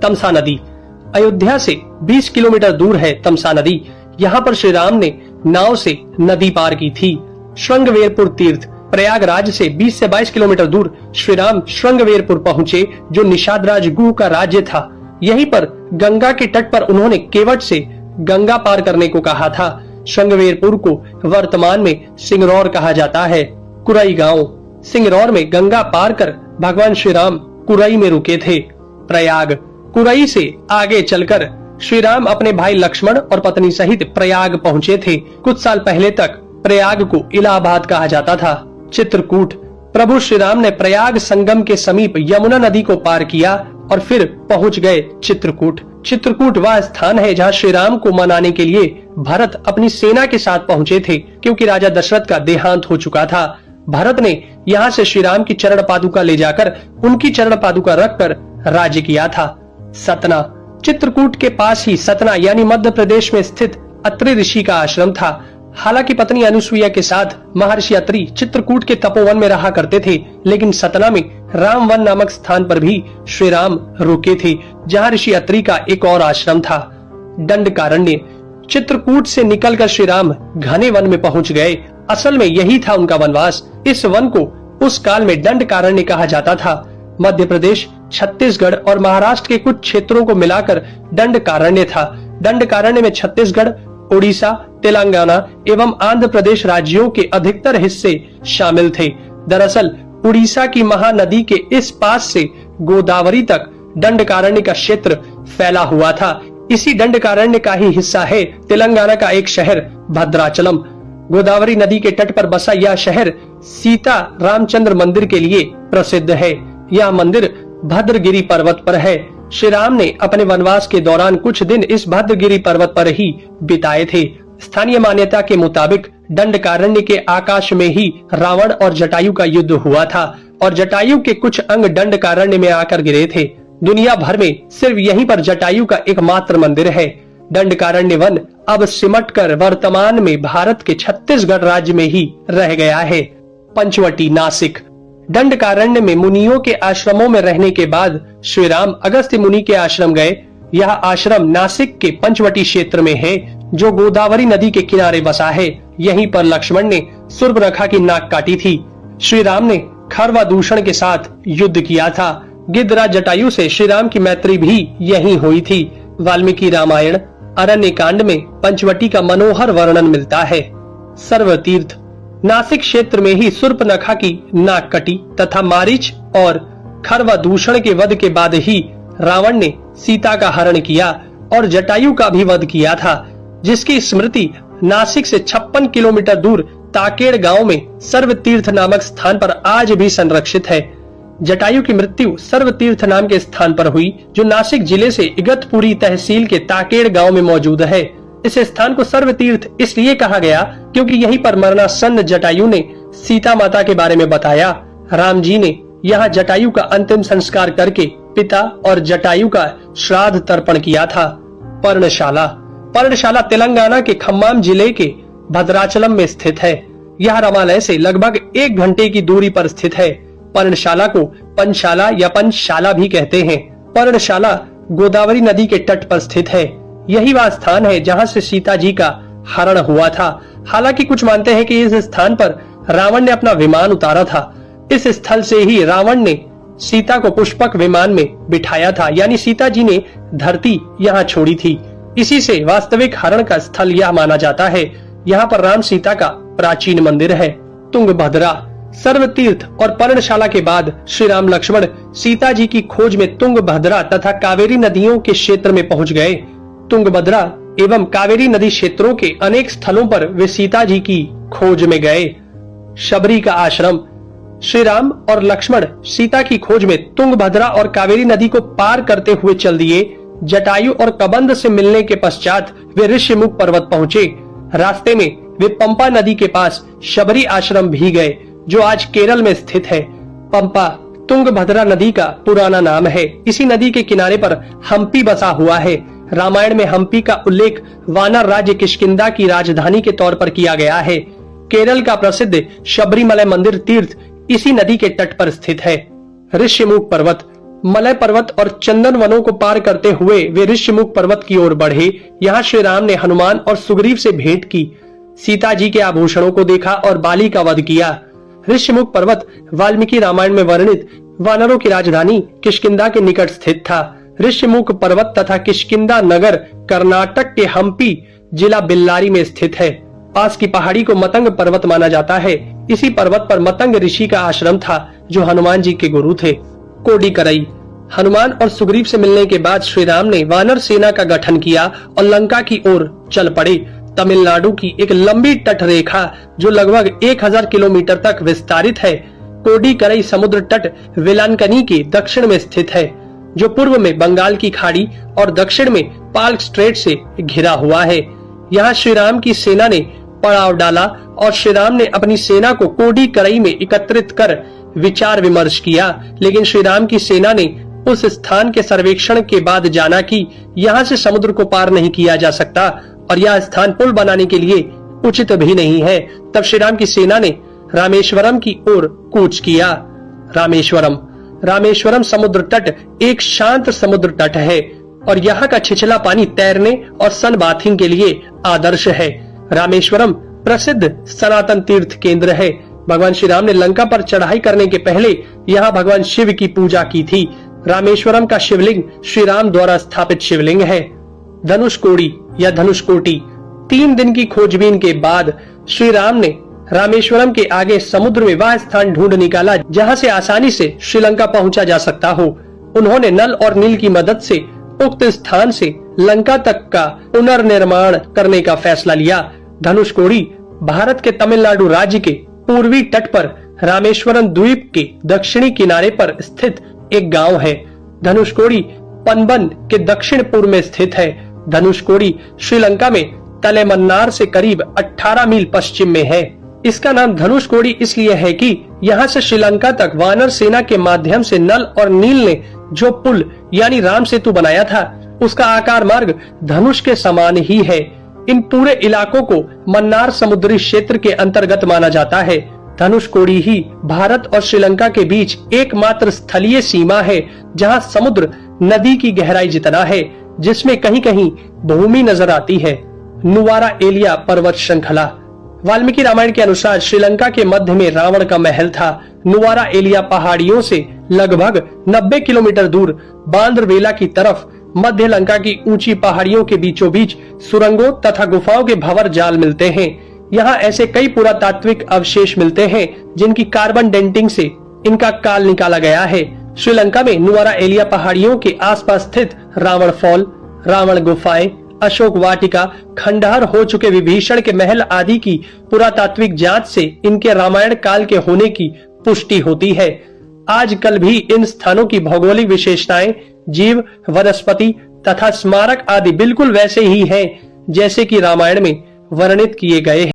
तमसा नदी। अयोध्या से 20 किलोमीटर दूर है तमसा नदी। यहाँ पर श्री राम ने नाव से नदी पार की थी। श्रृंगवेरपुर तीर्थ, प्रयागराज से 20 से 22 किलोमीटर दूर श्री राम श्रृंगवेरपुर पहुँचे, जो निषादराज गुह का राज्य था। यहीं पर गंगा के तट पर उन्होंने केवट से गंगा पार करने को कहा था। श्रृंगवेरपुर को वर्तमान में सिंगरौर कहा जाता है। कुरई गांव, सिंगरौर में गंगा पार कर भगवान श्री राम कुरई में रुके थे। प्रयाग, कुरई से आगे चलकर श्री राम अपने भाई लक्ष्मण और पत्नी सहित प्रयाग पहुँचे थे। कुछ साल पहले तक प्रयाग को इलाहाबाद कहा जाता था। चित्रकूट, प्रभु श्री राम ने प्रयाग संगम के समीप यमुना नदी को पार किया और फिर पहुंच गए चित्रकूट। चित्रकूट वह स्थान है जहां श्री राम को मनाने के लिए भरत अपनी सेना के साथ पहुंचे थे, क्योंकि राजा दशरथ का देहांत हो चुका था। भरत ने यहां से श्री राम की चरण पादुका ले जाकर उनकी चरण पादुका रखकर राज्य किया था। सतना, चित्रकूट के पास ही सतना यानी मध्य प्रदेश में स्थित अत्रि ऋषि का आश्रम था। हालांकि पत्नी अनुसुईया के साथ महर्षि अत्रि चित्रकूट के तपोवन में रहा करते थे, लेकिन सतना में रामवन नामक स्थान पर भी श्री राम रुके थे, जहां ऋषि अत्रि का एक और आश्रम था। दंडकारण्य, चित्रकूट से निकलकर श्री राम घने वन में पहुंच गए। असल में यही था उनका वनवास। इस वन को उस काल में दंडकारण्य कहा जाता था। मध्य प्रदेश, छत्तीसगढ़ और महाराष्ट्र के कुछ क्षेत्रों को मिलाकर दंडकारण्य था। दंडकारण्य में छत्तीसगढ़, उड़ीसा, तेलंगाना एवं आंध्र प्रदेश राज्यों के अधिकतर हिस्से शामिल थे। दरअसल उड़ीसा की महानदी के इस पास से गोदावरी तक दंडकारण्य का क्षेत्र फैला हुआ था। इसी दंडकारण्य का ही हिस्सा है तेलंगाना का एक शहर भद्राचलम। गोदावरी नदी के तट पर बसा यह शहर सीता रामचंद्र मंदिर के लिए प्रसिद्ध है। यह मंदिर भद्रगिरी पर्वत पर है। श्री राम ने अपने वनवास के दौरान कुछ दिन इस भद्रगिरी पर्वत पर ही बिताए थे। स्थानीय मान्यता के मुताबिक दंडकारण्य के आकाश में ही रावण और जटायु का युद्ध हुआ था और जटायु के कुछ अंग दंडकारण्य में आकर गिरे थे। दुनिया भर में सिर्फ यहीं पर जटायु का एकमात्र मंदिर है। दंडकारण्य वन अब सिमटकर वर्तमान में भारत के छत्तीसगढ़ राज्य में ही रह गया है। पंचवटी, नासिक, दंडकारण्य में मुनियों के आश्रमों में रहने के बाद श्री राम अगस्त्य मुनि के आश्रम गए। यह आश्रम नासिक के पंचवटी क्षेत्र में है, जो गोदावरी नदी के किनारे बसा है। यहीं पर लक्ष्मण ने सूर्पनखा की नाक काटी थी। श्री राम ने खरवादूषण के साथ युद्ध किया था। गिद्धराज जटायु से श्री राम की मैत्री भी यहीं हुई थी। वाल्मीकि रामायण अरण्य कांड में पंचवटी का मनोहर वर्णन मिलता है। सर्वतीर्थ, नासिक क्षेत्र में ही सूर्पनखा की नाक कटी तथा मारीच और खरवादूषण के वध के बाद ही रावण ने सीता का हरण किया और जटायु का भी वध किया था, जिसकी स्मृति नासिक से 56 किलोमीटर दूर ताकेड़ गांव में सर्वतीर्थ नामक स्थान पर आज भी संरक्षित है। जटायु की मृत्यु सर्वतीर्थ नाम के स्थान पर हुई, जो नासिक जिले से इगतपुरी तहसील के ताकेड़ गांव में मौजूद है। इस स्थान को सर्वतीर्थ इसलिए कहा गया क्योंकि यहीं पर मरणासन्न जटायु ने सीता माता के बारे में बताया। राम जी ने यहाँ जटायु का अंतिम संस्कार करके पिता और जटायु का श्राद्ध तर्पण किया था। पर्णशाला, पर्णशाला तेलंगाना के खम्माम जिले के भद्राचलम में स्थित है। यह रामालय से लगभग 1 घंटे की दूरी पर स्थित है। पर्णशाला को पंचशाला या पंचशाला भी कहते हैं। पर्णशाला गोदावरी नदी के तट पर स्थित है। यही वह स्थान है जहां से सीता जी का हरण हुआ था। हालांकि कुछ मानते हैं कि इस स्थान पर रावण ने अपना विमान उतारा था। इस स्थल से ही रावण ने सीता को पुष्पक विमान में बिठाया था, यानी सीता जी ने धरती यहाँ छोड़ी थी। इसी से वास्तविक हरण का स्थल यह माना जाता है। यहाँ पर राम सीता का प्राचीन मंदिर है। तुंगभद्रा, सर्वतीर्थ और पर्णशाला के बाद श्री राम लक्ष्मण सीता जी की खोज में तुंगभद्रा तथा कावेरी नदियों के क्षेत्र में पहुंच गए। तुंगभद्रा एवं कावेरी नदी क्षेत्रों के अनेक स्थलों पर वे सीता जी की खोज में गए। शबरी का आश्रम, श्री राम और लक्ष्मण सीता की खोज में तुंगभद्रा और कावेरी नदी को पार करते हुए चल दिए। जटायु और कबंध से मिलने के पश्चात वे ऋषिमुख पर्वत पहुंचे। रास्ते में वे पंपा नदी के पास शबरी आश्रम भी गए, जो आज केरल में स्थित है। पंपा तुंगभद्रा नदी का पुराना नाम है। इसी नदी के किनारे पर हम्पी बसा हुआ है। रामायण में हम्पी का उल्लेख वानर राज्य किष्किंधा की राजधानी के तौर पर किया गया है। केरल का प्रसिद्ध शबरीमलय मंदिर तीर्थ इसी नदी के तट पर स्थित है। ऋषिमुख पर्वत, मलय पर्वत और चंदन वनों को पार करते हुए वे ऋषिमुख पर्वत की ओर बढ़े। यहाँ श्री राम ने हनुमान और सुग्रीव से भेंट की, सीता जी के आभूषणों को देखा और बाली का वध किया। ऋषिमुख पर्वत वाल्मीकि रामायण में वर्णित वानरों की राजधानी किष्किंधा के निकट स्थित था। ऋषिमुख पर्वत तथा किष्किंधा नगर कर्नाटक के हम्पी जिला बेल्लारी में स्थित है। पास की पहाड़ी को मतंग पर्वत माना जाता है। इसी पर्वत पर मतंग ऋषि का आश्रम था जो हनुमान जी के गुरु थे। कोडिकरई। हनुमान और सुग्रीव से मिलने के बाद श्री राम ने वानर सेना का गठन किया और लंका की ओर चल पड़े। तमिलनाडु की एक लंबी तट रेखा जो लगभग 1000 किलोमीटर तक विस्तारित है। कोडिकरई समुद्र तट वेलांकनी के दक्षिण में स्थित है, जो पूर्व में बंगाल की खाड़ी और दक्षिण में पाल्क स्ट्रेट से घिरा हुआ है। यहाँ श्री राम की सेना ने पड़ाव डाला और श्री राम ने अपनी सेना को कोडिकरई में एकत्रित कर विचार विमर्श किया, लेकिन श्री राम की सेना ने उस स्थान के सर्वेक्षण के बाद जाना कि यहाँ से समुद्र को पार नहीं किया जा सकता और यह स्थान पुल बनाने के लिए उचित भी नहीं है। तब श्री राम की सेना ने रामेश्वरम की ओर कूच किया। रामेश्वरम समुद्र तट एक शांत समुद्र तट है और यहाँ का छिछला पानी तैरने और सन बाथिंग के लिए आदर्श है। रामेश्वरम प्रसिद्ध सनातन तीर्थ केंद्र है। भगवान श्री राम ने लंका पर चढ़ाई करने के पहले यहाँ भगवान शिव की पूजा की थी। रामेश्वरम का शिवलिंग श्री राम द्वारा स्थापित शिवलिंग है। धनुषकोडी या धनुषकोटी। 3 दिन की खोजबीन के बाद श्री राम ने रामेश्वरम के आगे समुद्र में वह स्थान ढूंढ निकाला जहाँ से आसानी से श्रीलंका पहुँचा जा सकता हो। उन्होंने नल और नील की मदद से उक्त स्थान से लंका तक का पुनर्निर्माण करने का फैसला लिया। धनुषकोडी भारत के तमिलनाडु राज्य के पूर्वी तट पर रामेश्वरम द्वीप के दक्षिणी किनारे पर स्थित एक गांव है। धनुषकोडी पनबन के दक्षिण पूर्व में स्थित है। धनुषकोडी श्रीलंका में तलेमन्नार से करीब 18 मील पश्चिम में है। इसका नाम धनुषकोडी इसलिए है कि यहाँ से श्रीलंका तक वानर सेना के माध्यम से नल और नील ने जो पुल यानी राम सेतु बनाया था, उसका आकार मार्ग धनुष के समान ही है। इन पूरे इलाकों को मन्नार समुद्री क्षेत्र के अंतर्गत माना जाता है। धनुषकोडी ही भारत और श्रीलंका के बीच एकमात्र स्थलीय सीमा है जहां समुद्र नदी की गहराई जितना है, जिसमें कहीं कहीं भूमि नजर आती है। नुवारा एलिया पर्वत श्रृंखला। वाल्मीकि रामायण के अनुसार श्रीलंका के मध्य में रावण का महल था। नुवारा एलिया पहाड़ियों से लगभग 90 किलोमीटर दूर बांद्रवेला की तरफ मध्य लंका की ऊंची पहाड़ियों के बीचों बीच सुरंगों तथा गुफाओं के भंवर जाल मिलते हैं। यहाँ ऐसे कई पुरातात्विक अवशेष मिलते हैं जिनकी कार्बन डेंटिंग से इनका काल निकाला गया है। श्रीलंका में नुवारा एलिया पहाड़ियों के आसपास स्थित रावण फॉल, रावण गुफाएं, अशोक वाटिका, खंडहर हो चुके विभीषण के महल आदि की पुरातात्विक जांच से इनके रामायण काल के होने की पुष्टि होती है। आजकल भी इन स्थानों की भौगोलिक विशेषताएं, जीव, वनस्पति तथा स्मारक आदि बिल्कुल वैसे ही हैं जैसे कि रामायण में वर्णित किए गए हैं।